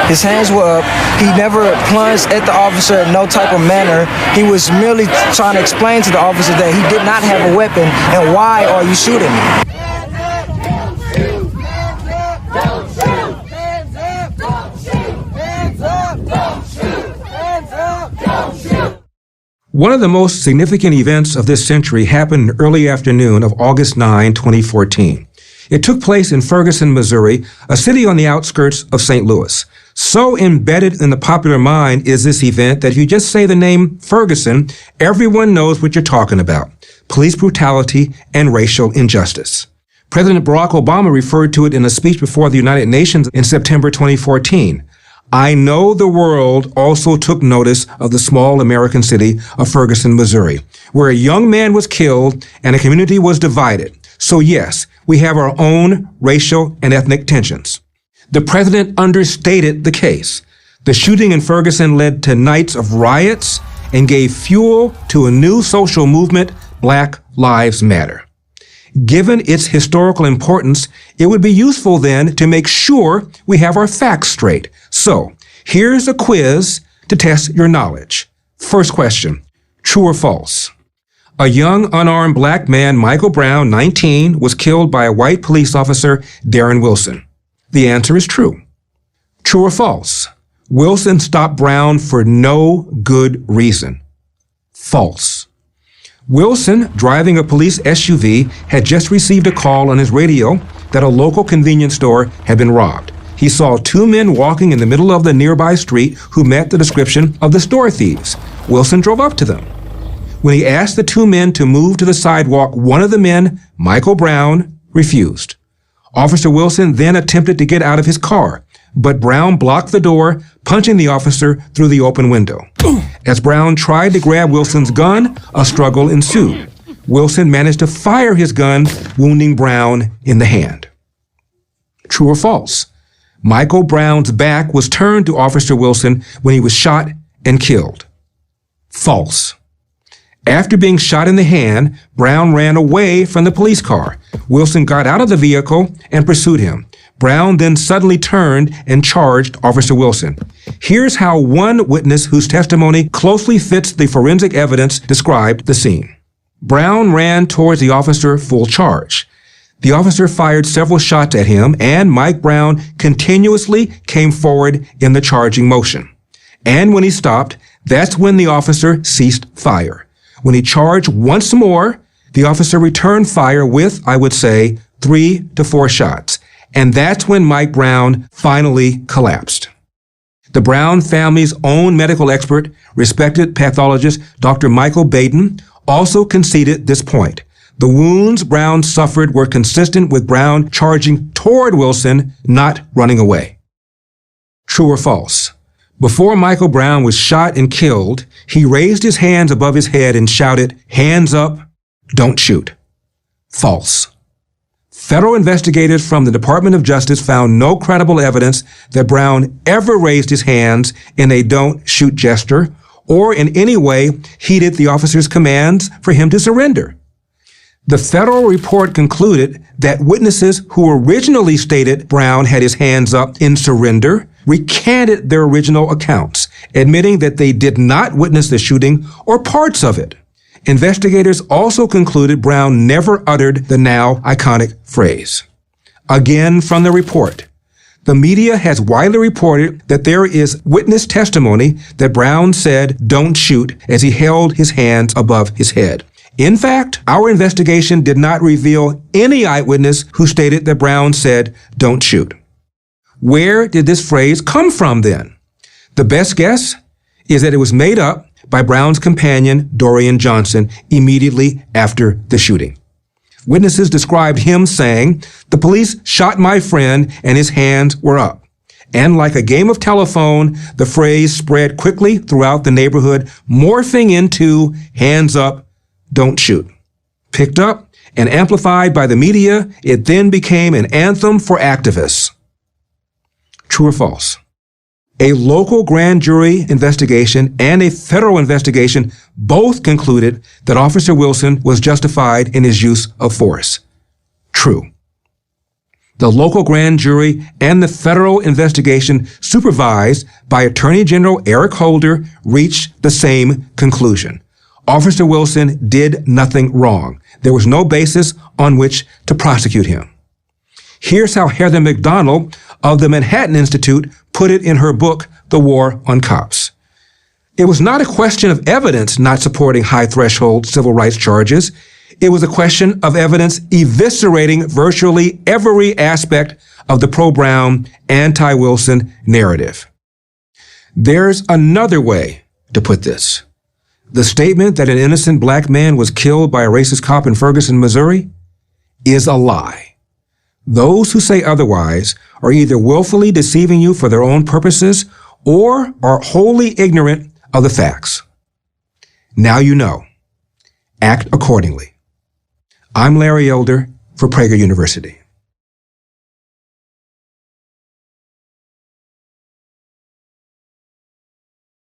His hands were up. He never plunged at the officer in no type of manner. He was merely trying to explain to the officer that he did not have a weapon, and why are you shooting me? One of the most significant events of this century happened in the early afternoon of August 9, 2014. It took place in Ferguson, Missouri, a city on the outskirts of St. Louis. So embedded in the popular mind is this event that if you just say the name Ferguson, everyone knows what you're talking about: police brutality and racial injustice. President Barack Obama referred to it in a speech before the United Nations in September 2014. I know the world also took notice of the small American city of Ferguson, Missouri, where a young man was killed and a community was divided. So yes, we have our own racial and ethnic tensions. The president understated the case. The shooting in Ferguson led to nights of riots and gave fuel to a new social movement, Black Lives Matter. Given its historical importance, it would be useful then to make sure we have our facts straight. So, here's a quiz to test your knowledge. First question, true or false? A young unarmed black man, Michael Brown, 19, was killed by a white police officer, Darren Wilson. The answer is true. True or false? Wilson stopped Brown for no good reason. False. Wilson, driving a police SUV, had just received a call on his radio that a local convenience store had been robbed. He saw two men walking in the middle of the nearby street who met the description of the store thieves. Wilson drove up to them. When he asked the two men to move to the sidewalk, one of the men, Michael Brown, refused. Officer Wilson then attempted to get out of his car, but Brown blocked the door, punching the officer through the open window. As Brown tried to grab Wilson's gun, a struggle ensued. Wilson managed to fire his gun, wounding Brown in the hand. True or false? Michael Brown's back was turned to Officer Wilson when he was shot and killed. False. After being shot in the hand, Brown ran away from the police car. Wilson got out of the vehicle and pursued him. Brown then suddenly turned and charged Officer Wilson. Here's how one witness whose testimony closely fits the forensic evidence described the scene. Brown ran towards the officer full charge. The officer fired several shots at him, and Mike Brown continuously came forward in the charging motion. And when he stopped, that's when the officer ceased fire. When he charged once more, the officer returned fire with, I would say, 3 to 4 shots. And that's when Mike Brown finally collapsed. The Brown family's own medical expert, respected pathologist Dr. Michael Baden, also conceded this point. The wounds Brown suffered were consistent with Brown charging toward Wilson, not running away. True or false? Before Michael Brown was shot and killed, he raised his hands above his head and shouted, "Hands up, don't shoot." False. Federal investigators from the Department of Justice found no credible evidence that Brown ever raised his hands in a don't shoot gesture or in any way heeded the officer's commands for him to surrender. The federal report concluded that witnesses who originally stated Brown had his hands up in surrender recanted their original accounts, admitting that they did not witness the shooting or parts of it. Investigators also concluded Brown never uttered the now iconic phrase. Again from the report, the media has widely reported that there is witness testimony that Brown said "don't shoot" as he held his hands above his head. In fact, our investigation did not reveal any eyewitness who stated that Brown said "don't shoot." Where did this phrase come from then? The best guess is that it was made up by Brown's companion, Dorian Johnson, immediately after the shooting. Witnesses described him saying, "The police shot my friend and his hands were up." And like a game of telephone, the phrase spread quickly throughout the neighborhood, morphing into "hands up, don't shoot." Picked up and amplified by the media, it then became an anthem for activists. True or false? A local grand jury investigation and a federal investigation both concluded that Officer Wilson was justified in his use of force. True. The local grand jury and the federal investigation supervised by Attorney General Eric Holder reached the same conclusion. Officer Wilson did nothing wrong. There was no basis on which to prosecute him. Here's how Heather McDonald of the Manhattan Institute put it in her book, The War on Cops. It was not a question of evidence not supporting high-threshold civil rights charges. It was a question of evidence eviscerating virtually every aspect of the pro-Brown, anti-Wilson narrative. There's another way to put this. The statement that an innocent black man was killed by a racist cop in Ferguson, Missouri, is a lie. Those who say otherwise are either willfully deceiving you for their own purposes or are wholly ignorant of the facts. Now you know. Act accordingly. I'm Larry Elder for Prager University.